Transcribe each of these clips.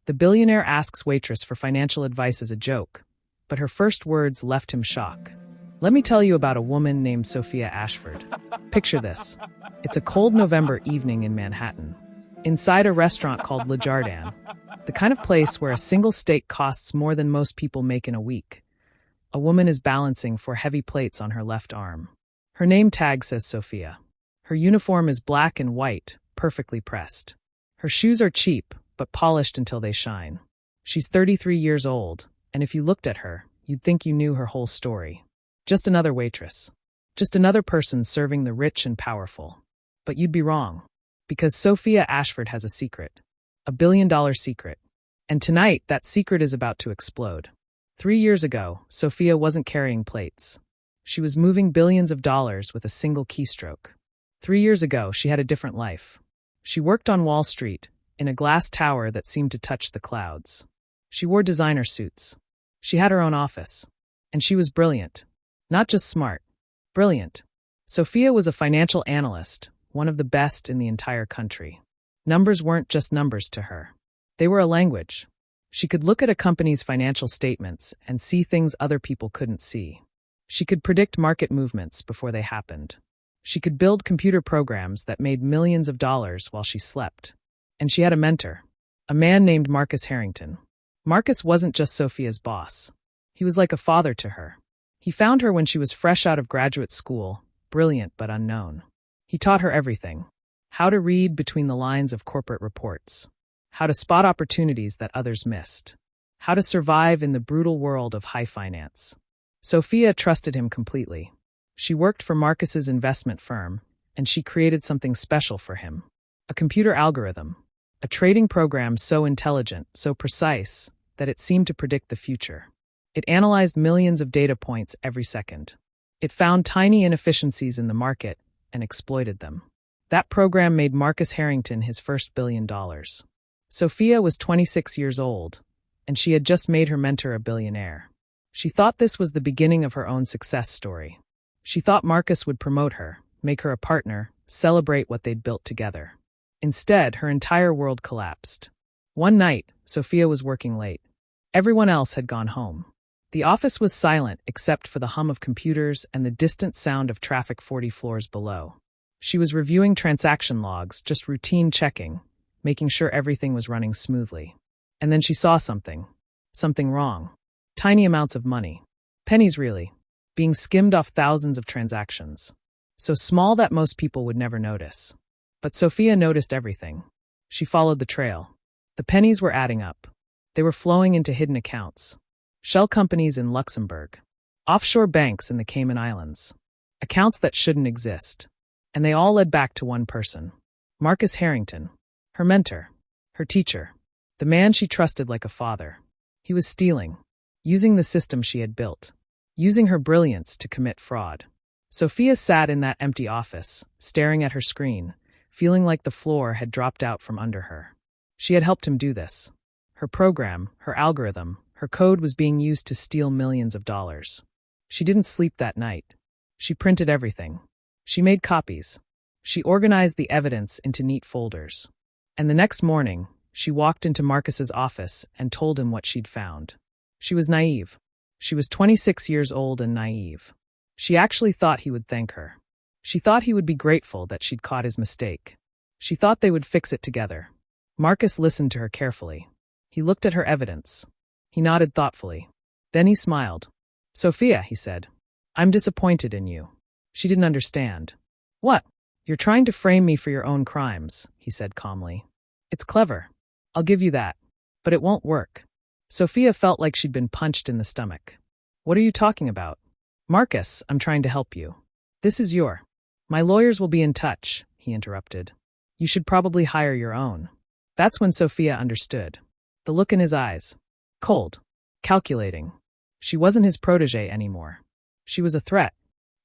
The billionaire asks Waitress for financial advice as a joke, but her first words left him shocked. Let me tell you about a woman named Sophia Ashford. Picture this. It's a cold November evening in Manhattan, inside a restaurant called Le Jardin, the kind of place where a single steak costs more than most people make in a week. A woman is balancing 4 heavy plates on her left arm. Her name tag says Sophia. Her uniform is black and white, perfectly pressed. Her shoes are cheap, but polished until they shine. She's 33 years old, and if you looked at her, you'd think you knew her whole story. Just another waitress. Just another person serving the rich and powerful. But you'd be wrong, because Sophia Ashford has a secret. A billion-dollar secret. And tonight, that secret is about to explode. 3 years ago, Sophia wasn't carrying plates. She was moving billions of dollars with a single keystroke. 3 years ago, she had a different life. She worked on Wall Street, in a glass tower that seemed to touch the clouds. She wore designer suits. She had her own office. And she was brilliant. Not just smart. Brilliant. Sophia was a financial analyst, one of the best in the entire country. Numbers weren't just numbers to her. They were a language. She could look at a company's financial statements and see things other people couldn't see. She could predict market movements before they happened. She could build computer programs that made millions of dollars while she slept. And she had a mentor, a man named Marcus Harrington. Marcus wasn't just Sophia's boss. He was like a father to her. He found her when she was fresh out of graduate school, brilliant but unknown. He taught her everything. How to read between the lines of corporate reports. How to spot opportunities that others missed. How to survive in the brutal world of high finance. Sophia trusted him completely. She worked for Marcus's investment firm, and she created something special for him. A computer algorithm. A trading program so intelligent, so precise, that it seemed to predict the future. It analyzed millions of data points every second. It found tiny inefficiencies in the market and exploited them. That program made Marcus Harrington his first $1 billion. Sophia was 26 years old, and she had just made her mentor a billionaire. She thought this was the beginning of her own success story. She thought Marcus would promote her, make her a partner, celebrate what they'd built together. Instead, her entire world collapsed. One night, Sophia was working late. Everyone else had gone home. The office was silent except for the hum of computers and the distant sound of traffic 40 floors below. She was reviewing transaction logs, just routine checking, making sure everything was running smoothly. And then she saw something. Something wrong. Tiny amounts of money. Pennies really. Being skimmed off thousands of transactions. So small that most people would never notice. But Sophia noticed everything. She followed the trail. The pennies were adding up. They were flowing into hidden accounts. Shell companies in Luxembourg. Offshore banks in the Cayman Islands. Accounts that shouldn't exist. And they all led back to one person. Marcus Harrington. Her mentor. Her teacher. The man she trusted like a father. He was stealing. Using the system she had built. Using her brilliance to commit fraud. Sophia sat in that empty office, staring at her screen, feeling like the floor had dropped out from under her. She had helped him do this. Her program, her algorithm, her code was being used to steal millions of dollars. She didn't sleep that night. She printed everything. She made copies. She organized the evidence into neat folders. And the next morning, she walked into Marcus's office and told him what she'd found. She was naive. She was 26 years old and naive. She actually thought he would thank her. She thought he would be grateful that she'd caught his mistake. She thought they would fix it together. Marcus listened to her carefully. He looked at her evidence. He nodded thoughtfully. Then he smiled. "Sophia," he said, "I'm disappointed in you." She didn't understand. "What? You're trying to frame me for your own crimes," he said calmly. "It's clever. I'll give you that. But it won't work." Sophia felt like she'd been punched in the stomach. "What are you talking about?" "Marcus, I'm trying to help you. This is your—" "My lawyers will be in touch," he interrupted. "You should probably hire your own." That's when Sophia understood. The look in his eyes. Cold. Calculating. She wasn't his protege anymore. She was a threat.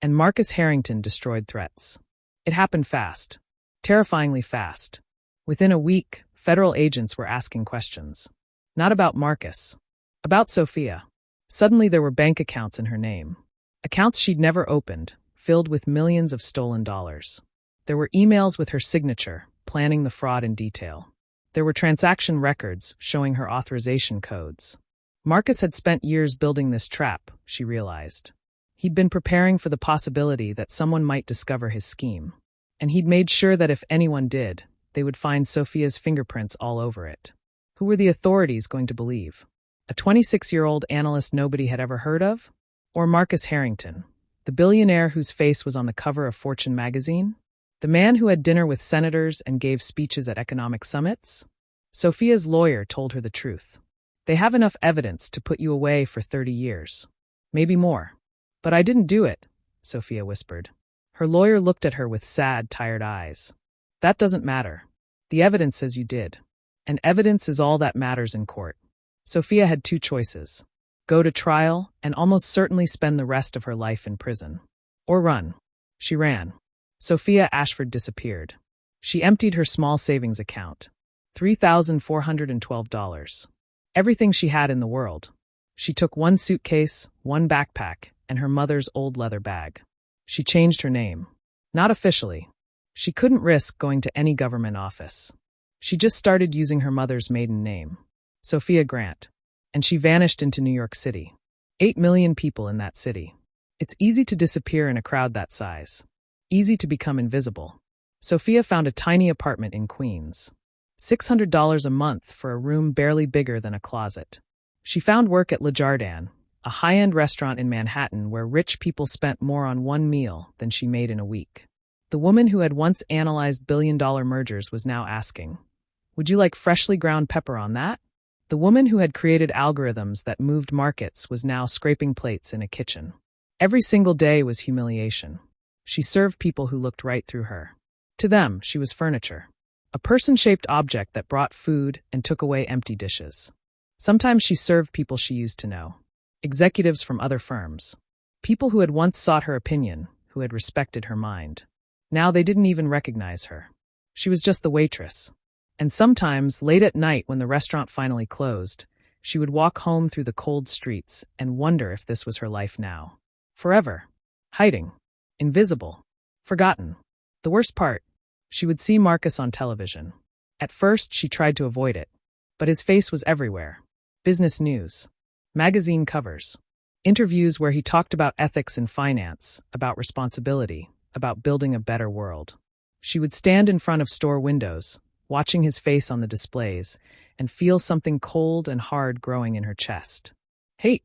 And Marcus Harrington destroyed threats. It happened fast. Terrifyingly fast. Within a week, federal agents were asking questions. Not about Marcus. About Sophia. Suddenly there were bank accounts in her name. Accounts she'd never opened, filled with millions of stolen dollars. There were emails with her signature, planning the fraud in detail. There were transaction records showing her authorization codes. Marcus had spent years building this trap, she realized. He'd been preparing for the possibility that someone might discover his scheme. And he'd made sure that if anyone did, they would find Sophia's fingerprints all over it. Who were the authorities going to believe? A 26-year-old analyst nobody had ever heard of? Or Marcus Harrington, the billionaire whose face was on the cover of Fortune magazine? The man who had dinner with senators and gave speeches at economic summits? Sophia's lawyer told her the truth. They have enough evidence to put you away for 30 years. Maybe more. But I didn't do it, Sophia whispered. Her lawyer looked at her with sad, tired eyes. That doesn't matter. The evidence says you did. And evidence is all that matters in court. Sophia had two choices. Go to trial and almost certainly spend the rest of her life in prison. Or run. She ran. Sophia Ashford disappeared. She emptied her small savings account. $3,412. Everything she had in the world. She took one suitcase, one backpack, and her mother's old leather bag. She changed her name. Not officially. She couldn't risk going to any government office. She just started using her mother's maiden name, Sophia Grant, and she vanished into New York City. 8 million people in that city. It's easy to disappear in a crowd that size. Easy to become invisible. Sophia found a tiny apartment in Queens. $600 a month for a room barely bigger than a closet. She found work at Le Jardin, a high-end restaurant in Manhattan where rich people spent more on one meal than she made in a week. The woman who had once analyzed billion-dollar mergers was now asking, "Would you like freshly ground pepper on that?" The woman who had created algorithms that moved markets was now scraping plates in a kitchen. Every single day was humiliation. She served people who looked right through her. To them, she was furniture. A person-shaped object that brought food and took away empty dishes. Sometimes she served people she used to know. Executives from other firms. People who had once sought her opinion, who had respected her mind. Now they didn't even recognize her. She was just the waitress. And sometimes, late at night when the restaurant finally closed, she would walk home through the cold streets and wonder if this was her life now. Forever. Hiding. Invisible. Forgotten. The worst part, she would see Marcus on television. At first, she tried to avoid it. But his face was everywhere. Business news. Magazine covers. Interviews where he talked about ethics in finance, about responsibility, about building a better world. She would stand in front of store windows, watching his face on the displays, and feel something cold and hard growing in her chest. Hate?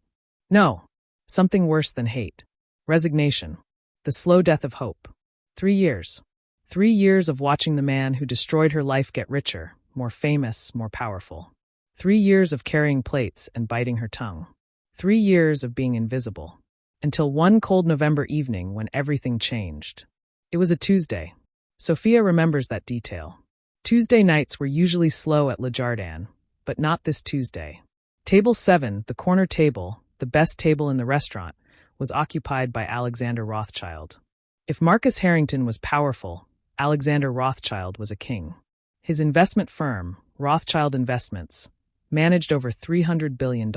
No. Something worse than hate. Resignation. The slow death of hope. 3 years. 3 years of watching the man who destroyed her life get richer, more famous, more powerful. 3 years of carrying plates and biting her tongue. 3 years of being invisible. Until one cold November evening when everything changed. It was a Tuesday. Sophia remembers that detail. Tuesday nights were usually slow at Le Jardin, but not this Tuesday. Table 7, the corner table, the best table in the restaurant, was occupied by Alexander Rothschild. If Marcus Harrington was powerful, Alexander Rothschild was a king. His investment firm, Rothschild Investments, managed over $300 billion.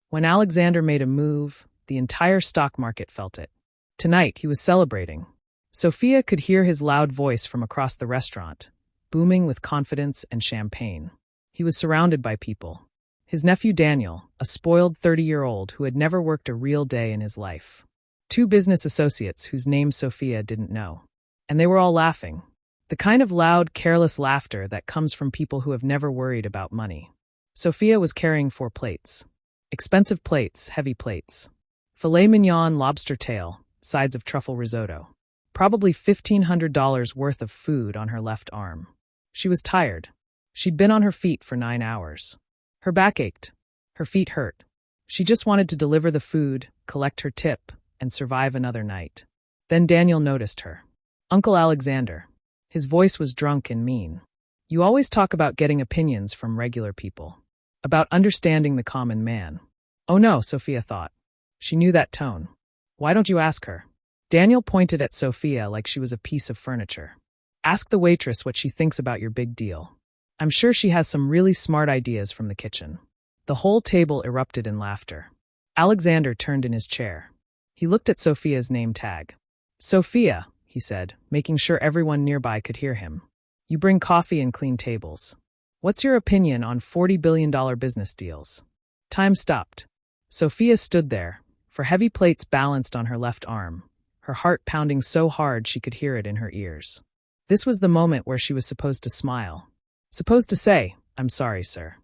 When Alexander made a move, the entire stock market felt it. Tonight, he was celebrating. Sophia could hear his loud voice from across the restaurant, booming with confidence and champagne. He was surrounded by people. His nephew Daniel, a spoiled 30-year-old who had never worked a real day in his life. 2 business associates whose names Sophia didn't know. And they were all laughing. The kind of loud, careless laughter that comes from people who have never worried about money. Sophia was carrying 4 plates. Expensive plates, heavy plates. Filet mignon, lobster tail, sides of truffle risotto. Probably $1,500 worth of food on her left arm. She was tired. She'd been on her feet for 9 hours. Her back ached. Her feet hurt. She just wanted to deliver the food, collect her tip, and survive another night. Then Daniel noticed her. Uncle Alexander. His voice was drunk and mean. You always talk about getting opinions from regular people. About understanding the common man. Oh no, Sophia thought. She knew that tone. Why don't you ask her? Daniel pointed at Sophia like she was a piece of furniture. Ask the waitress what she thinks about your big deal. I'm sure she has some really smart ideas from the kitchen. The whole table erupted in laughter. Alexander turned in his chair. He looked at Sophia's name tag. Sophia, he said, making sure everyone nearby could hear him. You bring coffee and clean tables. What's your opinion on $40 billion business deals? Time stopped. Sophia stood there, her heavy plates balanced on her left arm, her heart pounding so hard she could hear it in her ears. This was the moment where she was supposed to smile. Supposed to say, "I'm sorry, sir.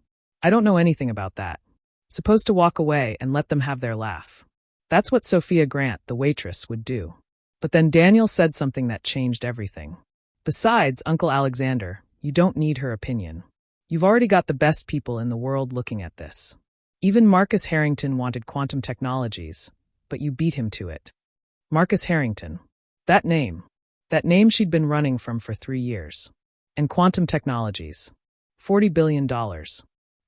I don't know anything about that." Supposed to walk away and let them have their laugh. That's what Sophia Grant, the waitress, would do. But then Daniel said something that changed everything. "Besides, Uncle Alexander, you don't need her opinion. You've already got the best people in the world looking at this. Even Marcus Harrington wanted quantum technologies, but you beat him to it." Marcus Harrington. That name she'd been running from for 3 years. And quantum technologies. $40 billion.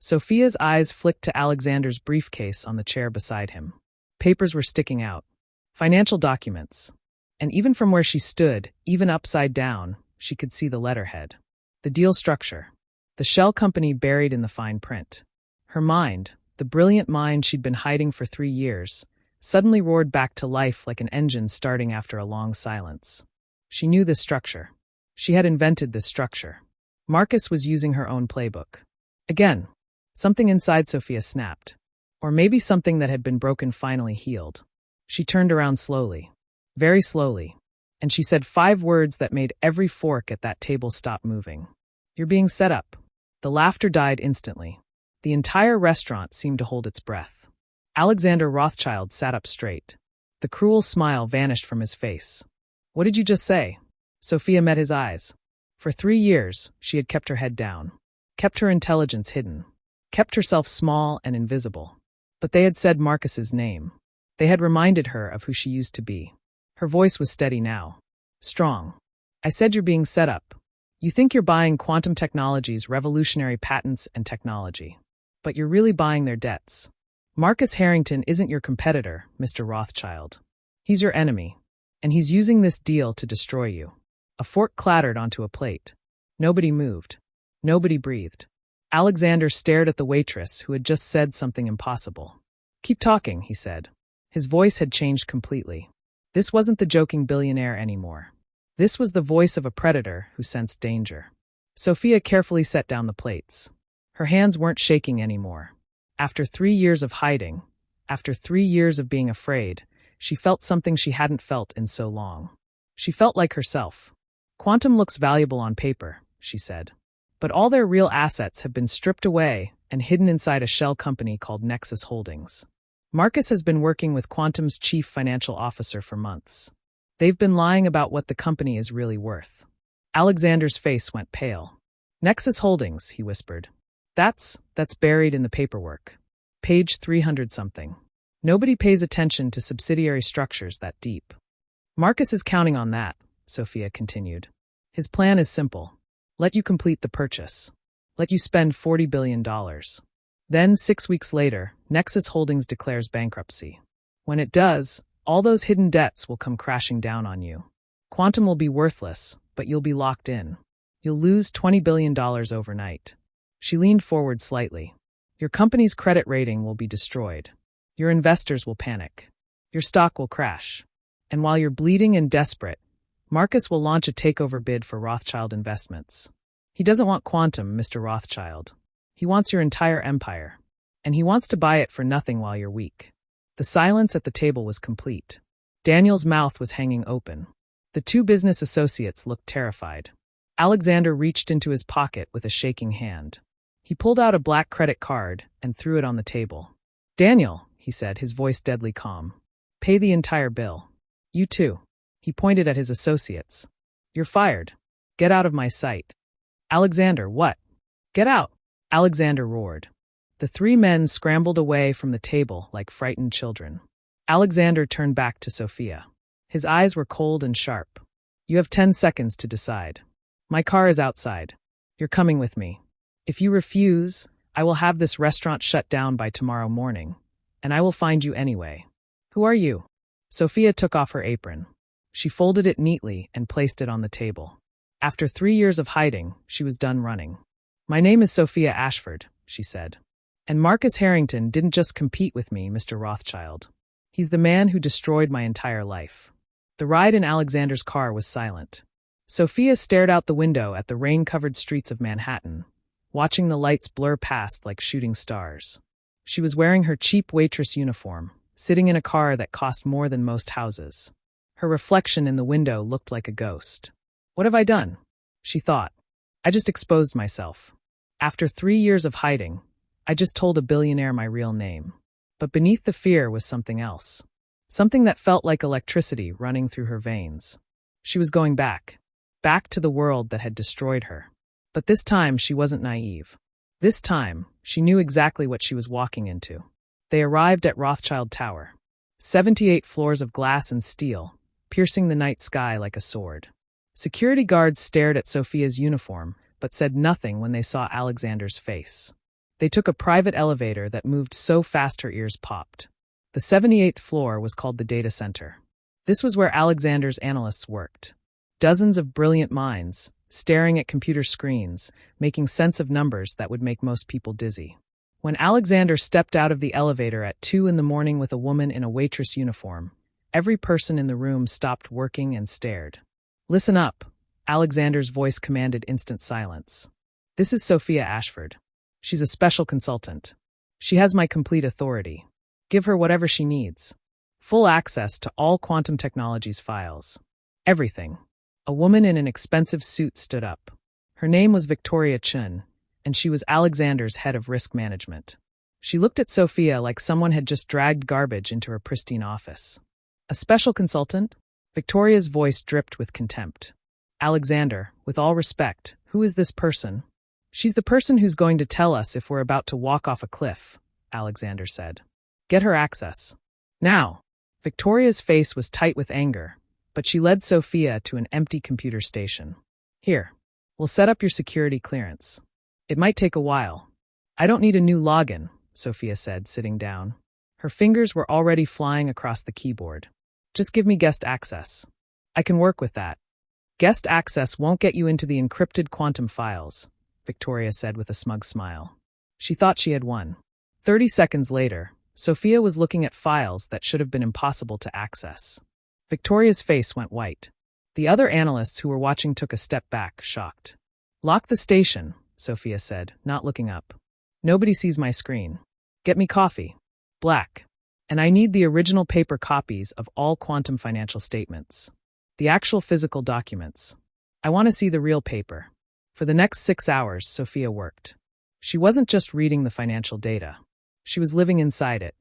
Sophia's eyes flicked to Alexander's briefcase on the chair beside him. Papers were sticking out. Financial documents. And even from where she stood, even upside down, she could see the letterhead. The deal structure. The shell company buried in the fine print. Her mind, the brilliant mind she'd been hiding for 3 years, suddenly roared back to life like an engine starting after a long silence. She knew this structure. She had invented this structure. Marcus was using her own playbook. Again, something inside Sophia snapped. Or maybe something that had been broken finally healed. She turned around slowly. Very slowly. And she said 5 words that made every fork at that table stop moving. "You're being set up." The laughter died instantly. The entire restaurant seemed to hold its breath. Alexander Rothschild sat up straight. The cruel smile vanished from his face. "What did you just say?" Sophia met his eyes. For 3 years, she had kept her head down, kept her intelligence hidden, kept herself small and invisible. But they had said Marcus's name. They had reminded her of who she used to be. Her voice was steady now. Strong. "I said you're being set up. You think you're buying quantum technologies, revolutionary patents, and technology. But you're really buying their debts. Marcus Harrington isn't your competitor, Mr. Rothschild. He's your enemy. And he's using this deal to destroy you." A fork clattered onto a plate. Nobody moved. Nobody breathed. Alexander stared at the waitress who had just said something impossible. "Keep talking," he said. His voice had changed completely. This wasn't the joking billionaire anymore. This was the voice of a predator who sensed danger. Sophia carefully set down the plates. Her hands weren't shaking anymore. After 3 years of hiding, after 3 years of being afraid, she felt something she hadn't felt in so long. She felt like herself. "Quantum looks valuable on paper," she said. "But all their real assets have been stripped away and hidden inside a shell company called Nexus Holdings. Marcus has been working with Quantum's chief financial officer for months. They've been lying about what the company is really worth." Alexander's face went pale. "Nexus Holdings," he whispered. That's buried in the paperwork. Page 300-something. Nobody pays attention to subsidiary structures that deep." "Marcus is counting on that," Sophia continued. "His plan is simple. Let you complete the purchase. Let you spend $40 billion. Then, 6 weeks later, Nexus Holdings declares bankruptcy. When it does, all those hidden debts will come crashing down on you. Quantum will be worthless, but you'll be locked in. You'll lose $20 billion overnight." She leaned forward slightly. "Your company's credit rating will be destroyed. Your investors will panic. Your stock will crash. And while you're bleeding and desperate, Marcus will launch a takeover bid for Rothschild Investments. He doesn't want Quantum, Mr. Rothschild. He wants your entire empire. And he wants to buy it for nothing while you're weak." The silence at the table was complete. Daniel's mouth was hanging open. The 2 business associates looked terrified. Alexander reached into his pocket with a shaking hand. He pulled out a black credit card and threw it on the table. "Daniel," he said, his voice deadly calm. "Pay the entire bill. You too." He pointed at his associates. "You're fired. Get out of my sight." "Alexander, what?" "Get out!" Alexander roared. The 3 men scrambled away from the table like frightened children. Alexander turned back to Sophia. His eyes were cold and sharp. "You have 10 seconds to decide. My car is outside. You're coming with me. If you refuse, I will have this restaurant shut down by tomorrow morning, and I will find you anyway." "Who are you?" Sophia took off her apron. She folded it neatly and placed it on the table. After 3 years of hiding, she was done running. "My name is Sophia Ashford," she said. "And Marcus Harrington didn't just compete with me, Mr. Rothschild. He's the man who destroyed my entire life." The ride in Alexander's car was silent. Sophia stared out the window at the rain-covered streets of Manhattan, watching the lights blur past like shooting stars. She was wearing her cheap waitress uniform, sitting in a car that cost more than most houses. Her reflection in the window looked like a ghost. What have I done? She thought. I just exposed myself. After 3 years of hiding, I just told a billionaire my real name. But beneath the fear was something else. Something that felt like electricity running through her veins. She was going back. Back to the world that had destroyed her. But this time she wasn't naive. This time, she knew exactly what she was walking into. They arrived at Rothschild Tower. 78 floors of glass and steel, piercing the night sky like a sword. Security guards stared at Sophia's uniform, but said nothing when they saw Alexander's face. They took a private elevator that moved so fast her ears popped. The 78th floor was called the data center. This was where Alexander's analysts worked. Dozens of brilliant minds, staring at computer screens, making sense of numbers that would make most people dizzy. When Alexander stepped out of the elevator at 2 a.m. with a woman in a waitress uniform, every person in the room stopped working and stared. Listen up, Alexander's voice commanded instant silence. This is Sophia Ashford. She's a special consultant. She has my complete authority. Give her whatever she needs. Full access to all quantum technology's files. Everything. A woman in an expensive suit stood up. Her name was Victoria Chun, and she was Alexander's head of risk management. She looked at Sophia like someone had just dragged garbage into her pristine office. A special consultant? Victoria's voice dripped with contempt. Alexander, with all respect, who is this person? She's the person who's going to tell us if we're about to walk off a cliff, Alexander said. Get her access. Now. Victoria's face was tight with anger, but she led Sophia to an empty computer station. Here, we'll set up your security clearance. It might take a while. I don't need a new login, Sophia said, sitting down. Her fingers were already flying across the keyboard. Just give me guest access. I can work with that. Guest access won't get you into the encrypted quantum files, Victoria said with a smug smile. She thought she had won. 30 seconds later, Sophia was looking at files that should have been impossible to access. Victoria's face went white. The other analysts who were watching took a step back, shocked. Lock the station, Sophia said, not looking up. Nobody sees my screen. Get me coffee. Black. And I need the original paper copies of all quantum financial statements. The actual physical documents. I want to see the real paper. For the next 6 hours, Sophia worked. She wasn't just reading the financial data. She was living inside it.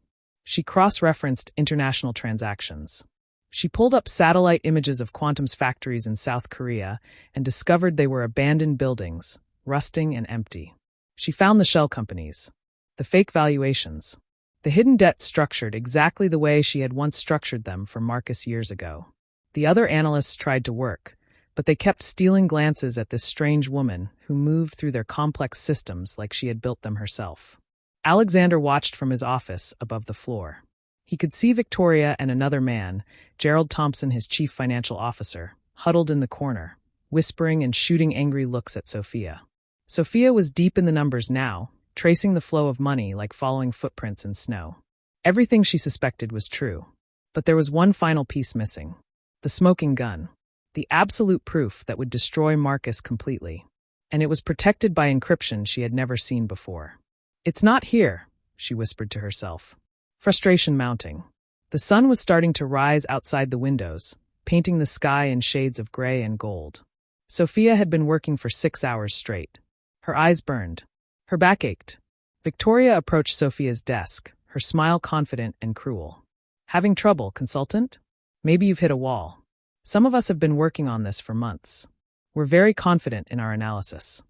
She cross-referenced international transactions. She pulled up satellite images of Quantum's factories in South Korea and discovered they were abandoned buildings, rusting and empty. She found the shell companies, the fake valuations, the hidden debts structured exactly the way she had once structured them for Marcus years ago. The other analysts tried to work, but they kept stealing glances at this strange woman who moved through their complex systems like she had built them herself. Alexander watched from his office above the floor. He could see Victoria and another man, Gerald Thompson, his chief financial officer, huddled in the corner, whispering and shooting angry looks at Sophia. Sophia was deep in the numbers now, tracing the flow of money like following footprints in snow. Everything she suspected was true. But there was one final piece missing. The smoking gun. The absolute proof that would destroy Marcus completely. And it was protected by encryption she had never seen before. It's not here, she whispered to herself. Frustration mounting. The sun was starting to rise outside the windows, painting the sky in shades of gray and gold. Sophia had been working for 6 hours straight. Her eyes burned. Her back ached. Victoria approached Sophia's desk, her smile confident and cruel. Having trouble, consultant? Maybe you've hit a wall. Some of us have been working on this for months. We're very confident in our analysis.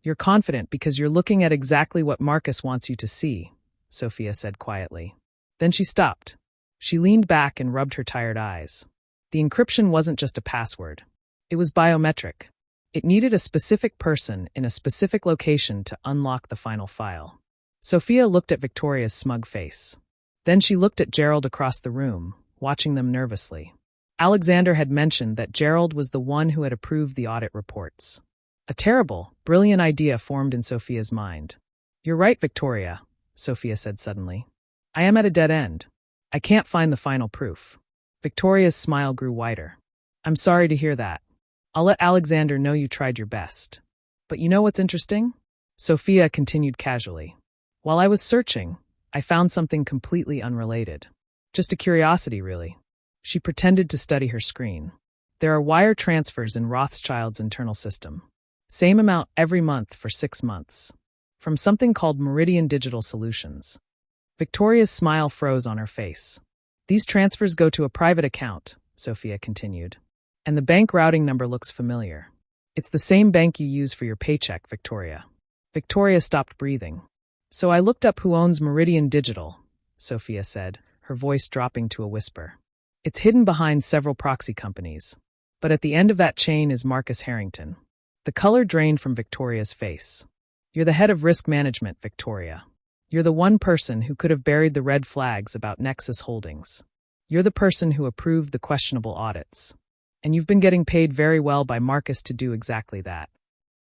You're confident because you're looking at exactly what Marcus wants you to see, Sophia said quietly. Then she stopped. She leaned back and rubbed her tired eyes. The encryption wasn't just a password. It was biometric. It needed a specific person in a specific location to unlock the final file. Sophia looked at Victoria's smug face. Then she looked at Gerald across the room, watching them nervously. Alexander had mentioned that Gerald was the one who had approved the audit reports. A terrible, brilliant idea formed in Sophia's mind. You're right, Victoria, Sophia said suddenly. I am at a dead end. I can't find the final proof. Victoria's smile grew wider. I'm sorry to hear that. I'll let Alexander know you tried your best. But you know what's interesting? Sophia continued casually. While I was searching, I found something completely unrelated. Just a curiosity, really. She pretended to study her screen. There are wire transfers in Rothschild's internal system. Same amount every month for 6 months. From something called Meridian Digital Solutions. Victoria's smile froze on her face. These transfers go to a private account, Sophia continued. And the bank routing number looks familiar. It's the same bank you use for your paycheck, Victoria. Victoria stopped breathing. So I looked up who owns Meridian Digital, Sophia said, her voice dropping to a whisper. It's hidden behind several proxy companies. But at the end of that chain is Marcus Harrington. The color drained from Victoria's face. You're the head of risk management, Victoria. You're the one person who could have buried the red flags about Nexus Holdings. You're the person who approved the questionable audits. And you've been getting paid very well by Marcus to do exactly that.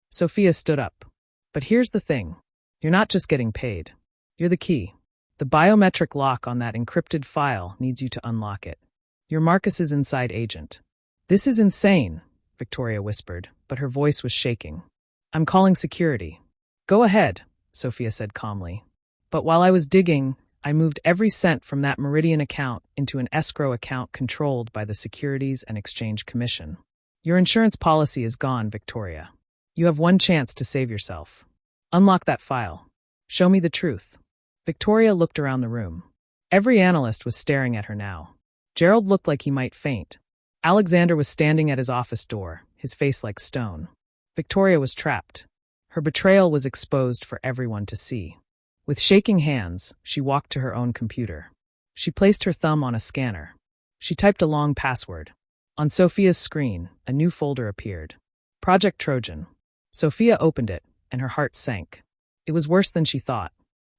Sophia stood up. But here's the thing. You're not just getting paid. You're the key. The biometric lock on that encrypted file needs you to unlock it. You're Marcus's inside agent. This is insane, Victoria whispered, but her voice was shaking. I'm calling security. Go ahead, Sophia said calmly. But while I was digging, I moved every cent from that Meridian account into an escrow account controlled by the Securities and Exchange Commission. Your insurance policy is gone, Victoria. You have one chance to save yourself. Unlock that file. Show me the truth. Victoria looked around the room. Every analyst was staring at her now. Gerald looked like he might faint. Alexander was standing at his office door, his face like stone. Victoria was trapped. Her betrayal was exposed for everyone to see. With shaking hands, she walked to her own computer. She placed her thumb on a scanner. She typed a long password. On Sophia's screen, a new folder appeared. Project Trojan. Sophia opened it, and her heart sank. It was worse than she thought.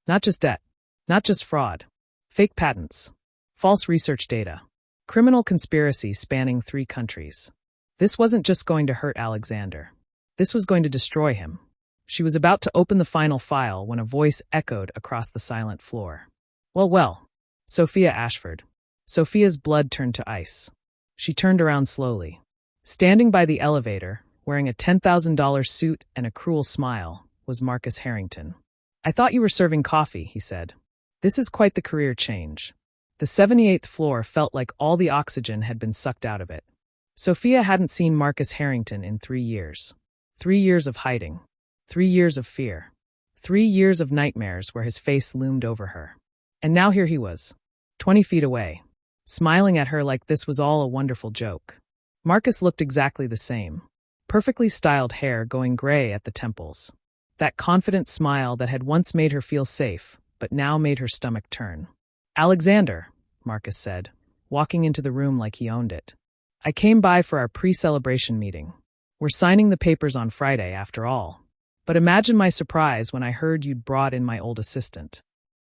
Not just debt. Not just fraud. Fake patents. False research data. Criminal conspiracy spanning 3 countries. This wasn't just going to hurt Alexander. This was going to destroy him. She was about to open the final file when a voice echoed across the silent floor. Well, Sophia Ashford. Sophia's blood turned to ice. She turned around slowly. Standing by the elevator, wearing a $10,000 suit and a cruel smile, was Marcus Harrington. I thought you were serving coffee, he said. This is quite the career change. The 78th floor felt like all the oxygen had been sucked out of it. Sophia hadn't seen Marcus Harrington in 3 years. 3 years of hiding. 3 years of fear. 3 years of nightmares where his face loomed over her. And now here he was, 20 feet away, smiling at her like this was all a wonderful joke. Marcus looked exactly the same. Perfectly styled hair going gray at the temples. That confident smile that had once made her feel safe, but now made her stomach turn. Alexander, Marcus said, walking into the room like he owned it. I came by for our pre-celebration meeting. We're signing the papers on Friday, after all. But imagine my surprise when I heard you'd brought in my old assistant.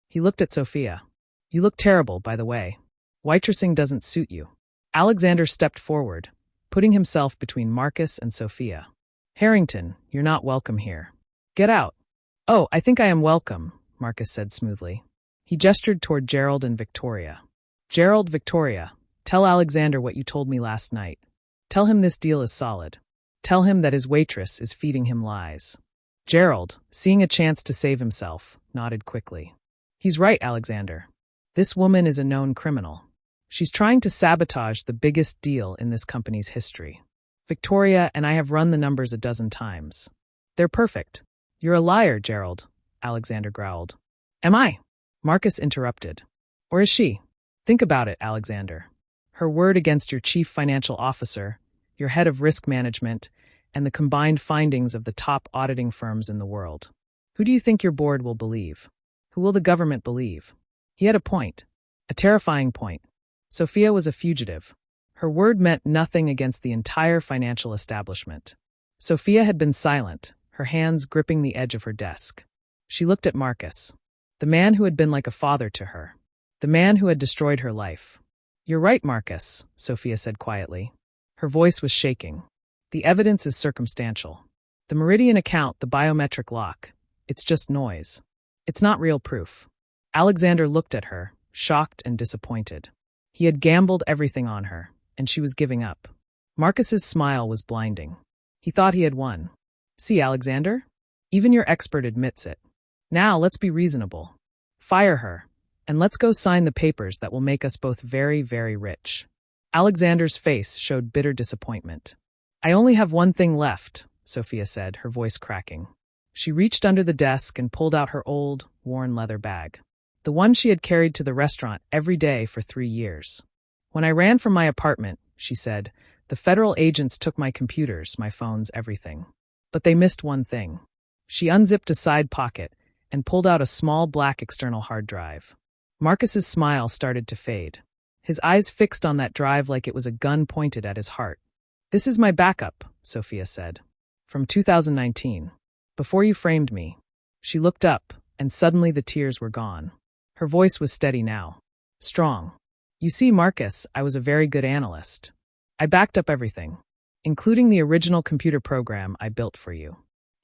He looked at Sophia. You look terrible, by the way. Waitressing doesn't suit you. Alexander stepped forward, putting himself between Marcus and Sophia. Harrington, you're not welcome here. Get out. Oh, I think I am welcome, Marcus said smoothly. He gestured toward Gerald and Victoria. Gerald, Victoria, tell Alexander what you told me last night. Tell him this deal is solid. Tell him that his waitress is feeding him lies. Gerald, seeing a chance to save himself, nodded quickly. He's right, Alexander. This woman is a known criminal. She's trying to sabotage the biggest deal in this company's history. Victoria and I have run the numbers a dozen times. They're perfect. You're a liar, Gerald, Alexander growled. Am I? Marcus interrupted. Or is she? Think about it, Alexander. Her word against your chief financial officer, your head of risk management, and the combined findings of the top auditing firms in the world. Who do you think your board will believe? Who will the government believe? He had a point. A terrifying point. Sophia was a fugitive. Her word meant nothing against the entire financial establishment. Sophia had been silent, her hands gripping the edge of her desk. She looked at Marcus, the man who had been like a father to her, the man who had destroyed her life. You're right, Marcus, Sophia said quietly. Her voice was shaking. The evidence is circumstantial. The Meridian account, the biometric lock, it's just noise. It's not real proof. Alexander looked at her, shocked and disappointed. He had gambled everything on her, and she was giving up. Marcus's smile was blinding. He thought he had won. See, Alexander? Even your expert admits it. Now let's be reasonable. Fire her, and let's go sign the papers that will make us both very, very rich. Alexander's face showed bitter disappointment. I only have one thing left, Sophia said, her voice cracking. She reached under the desk and pulled out her old, worn leather bag. The one she had carried to the restaurant every day for 3 years. When I ran from my apartment, she said, the federal agents took my computers, my phones, everything. But they missed one thing. She unzipped a side pocket and pulled out a small black external hard drive. Marcus's smile started to fade. His eyes fixed on that drive like it was a gun pointed at his heart. This is my backup, Sophia said. From 2019. Before you framed me. She looked up, and suddenly the tears were gone. Her voice was steady now. Strong. You see, Marcus, I was a very good analyst. I backed up everything, including the original computer program I built for you.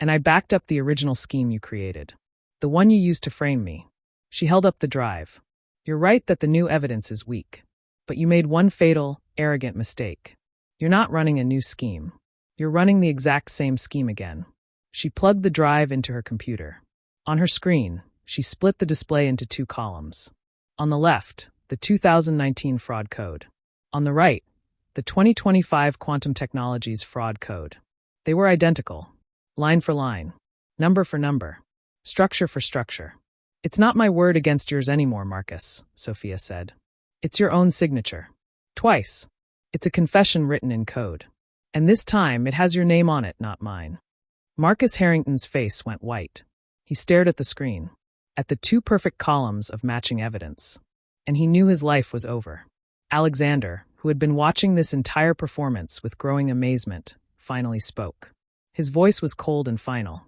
And I backed up the original scheme you created. The one you used to frame me. She held up the drive. You're right that the new evidence is weak. But you made one fatal, arrogant mistake. You're not running a new scheme. You're running the exact same scheme again. She plugged the drive into her computer. On her screen, she split the display into 2 columns. On the left, the 2019 fraud code. On the right, the 2025 quantum technologies fraud code. They were identical. Line for line. Number for number. Structure for structure. It's not my word against yours anymore, Marcus, Sophia said. It's your own signature. Twice. It's a confession written in code. And this time, it has your name on it, not mine. Marcus Harrington's face went white. He stared at the screen, at the 2 perfect columns of matching evidence. And he knew his life was over. Alexander, who had been watching this entire performance with growing amazement, finally spoke. His voice was cold and final.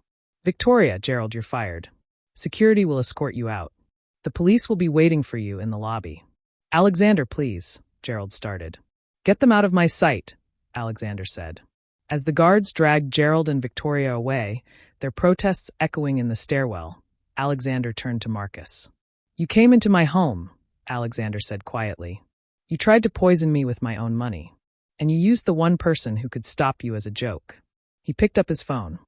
Victoria, Gerald, you're fired. Security will escort you out. The police will be waiting for you in the lobby. Alexander, please, Gerald started. Get them out of my sight, Alexander said. As the guards dragged Gerald and Victoria away, their protests echoing in the stairwell, Alexander turned to Marcus. You came into my home, Alexander said quietly. You tried to poison me with my own money. And you used the one person who could stop you as a joke. He picked up his phone.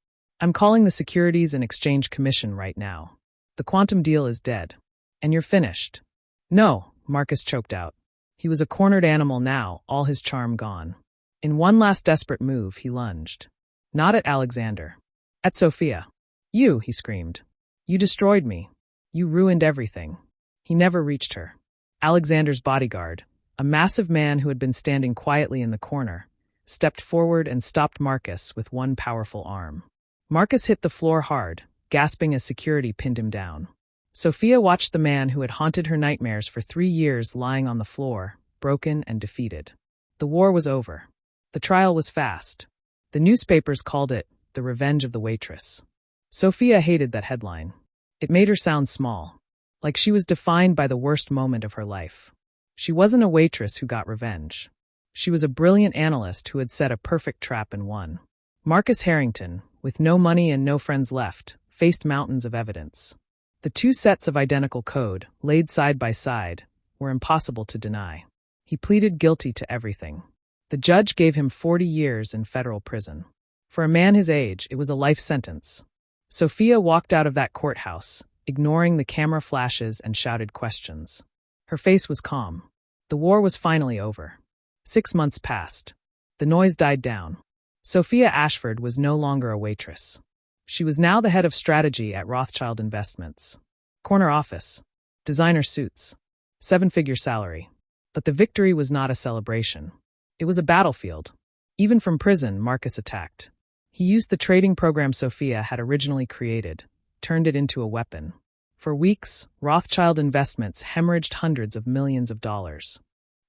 I'm calling the Securities and Exchange Commission right now. The quantum deal is dead. And you're finished. No, Marcus choked out. He was a cornered animal now, all his charm gone. In one last desperate move, he lunged. Not at Alexander. At Sophia. You, he screamed. You destroyed me. You ruined everything. He never reached her. Alexander's bodyguard, a massive man who had been standing quietly in the corner, stepped forward and stopped Marcus with one powerful arm. Marcus hit the floor hard, gasping as security pinned him down. Sophia watched the man who had haunted her nightmares for 3 years lying on the floor, broken and defeated. The war was over. The trial was fast. The newspapers called it the revenge of the waitress. Sophia hated that headline. It made her sound small, like she was defined by the worst moment of her life. She wasn't a waitress who got revenge. She was a brilliant analyst who had set a perfect trap and won. Marcus Harrington, with no money and no friends left, faced mountains of evidence. The 2 sets of identical code, laid side by side, were impossible to deny. He pleaded guilty to everything. The judge gave him 40 years in federal prison. For a man his age, it was a life sentence. Sophia walked out of that courthouse, ignoring the camera flashes and shouted questions. Her face was calm. The war was finally over. 6 months passed. The noise died down. Sophia Ashford was no longer a waitress. She was now the head of strategy at Rothschild Investments. Corner office. Designer suits. 7-figure salary. But the victory was not a celebration. It was a battlefield. Even from prison, Marcus attacked. He used the trading program Sophia had originally created, turned it into a weapon. For weeks, Rothschild Investments hemorrhaged hundreds of millions of dollars.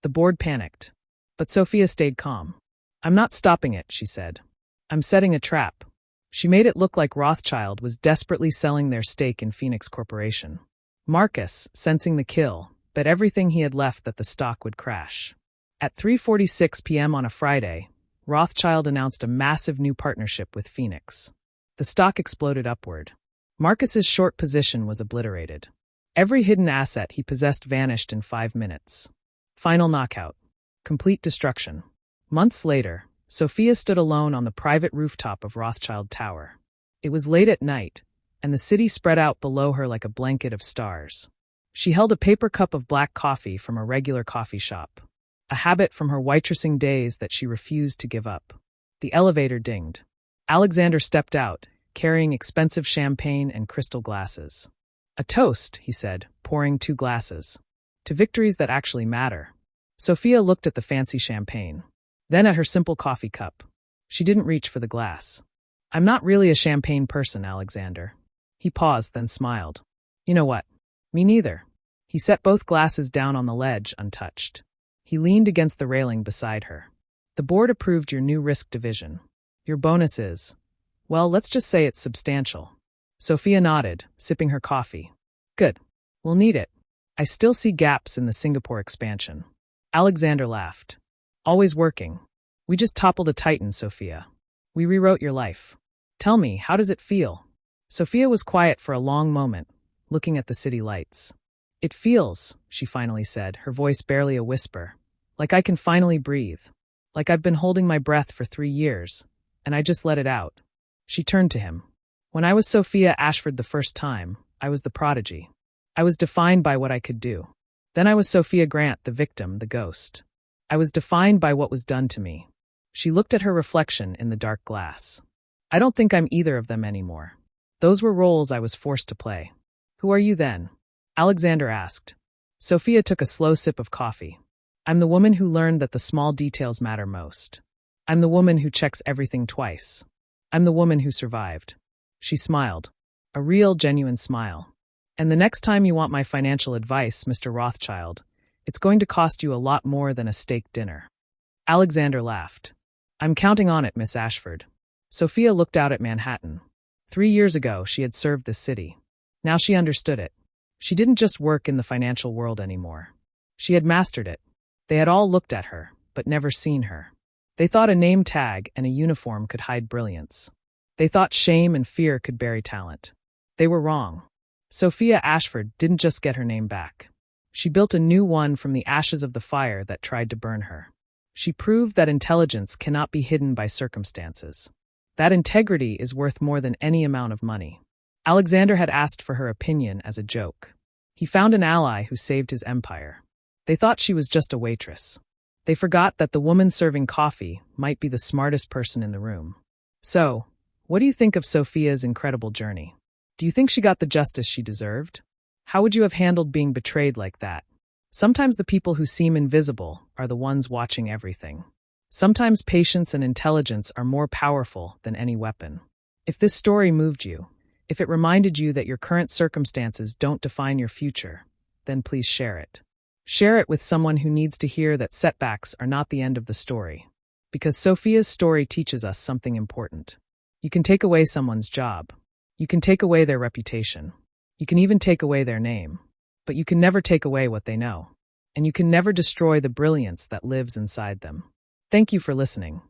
The board panicked. But Sophia stayed calm. I'm not stopping it, she said. I'm setting a trap. She made it look like Rothschild was desperately selling their stake in Phoenix Corporation. Marcus, sensing the kill, bet everything he had left that the stock would crash. At 3:46 p.m. on a Friday, Rothschild announced a massive new partnership with Phoenix. The stock exploded upward. Marcus's short position was obliterated. Every hidden asset he possessed vanished in 5 minutes. Final knockout. Complete destruction. Months later, Sophia stood alone on the private rooftop of Rothschild Tower. It was late at night, and the city spread out below her like a blanket of stars. She held a paper cup of black coffee from a regular coffee shop, a habit from her waitressing days that she refused to give up. The elevator dinged. Alexander stepped out, carrying expensive champagne and crystal glasses. "A toast," he said, pouring 2 glasses. "To victories that actually matter." Sophia looked at the fancy champagne, then at her simple coffee cup. She didn't reach for the glass. "I'm not really a champagne person, Alexander." He paused, then smiled. "You know what? Me neither." He set both glasses down on the ledge, untouched. He leaned against the railing beside her. "The board approved your new risk division. Your bonus is, well, let's just say it's substantial." Sophia nodded, sipping her coffee. "Good. We'll need it. I still see gaps in the Singapore expansion." Alexander laughed. "Always working. We just toppled a titan, Sophia. We rewrote your life. Tell me, how does it feel?" Sophia was quiet for a long moment, looking at the city lights. "It feels," she finally said, her voice barely a whisper, "like I can finally breathe. Like I've been holding my breath for 3 years, and I just let it out." She turned to him. "When I was Sophia Ashford the first time, I was the prodigy. I was defined by what I could do. Then I was Sophia Grant, the victim, the ghost. I was defined by what was done to me." She looked at her reflection in the dark glass. "I don't think I'm either of them anymore. Those were roles I was forced to play." "Who are you then?" Alexander asked. Sophia took a slow sip of coffee. "I'm the woman who learned that the small details matter most. I'm the woman who checks everything twice. I'm the woman who survived." She smiled. A real, genuine smile. "And the next time you want my financial advice, Mr. Rothschild, it's going to cost you a lot more than a steak dinner." Alexander laughed. "I'm counting on it, Miss Ashford." Sophia looked out at Manhattan. 3 years ago, she had served this city. Now she understood it. She didn't just work in the financial world anymore. She had mastered it. They had all looked at her, but never seen her. They thought a name tag and a uniform could hide brilliance. They thought shame and fear could bury talent. They were wrong. Sophia Ashford didn't just get her name back. She built a new one from the ashes of the fire that tried to burn her. She proved that intelligence cannot be hidden by circumstances. That integrity is worth more than any amount of money. Alexander had asked for her opinion as a joke. He found an ally who saved his empire. They thought she was just a waitress. They forgot that the woman serving coffee might be the smartest person in the room. So, what do you think of Sophia's incredible journey? Do you think she got the justice she deserved? How would you have handled being betrayed like that? Sometimes the people who seem invisible are the ones watching everything. Sometimes patience and intelligence are more powerful than any weapon. If this story moved you, if it reminded you that your current circumstances don't define your future, then please share it. Share it with someone who needs to hear that setbacks are not the end of the story. Because Sophia's story teaches us something important. You can take away someone's job. You can take away their reputation. You can even take away their name. But you can never take away what they know. And you can never destroy the brilliance that lives inside them. Thank you for listening.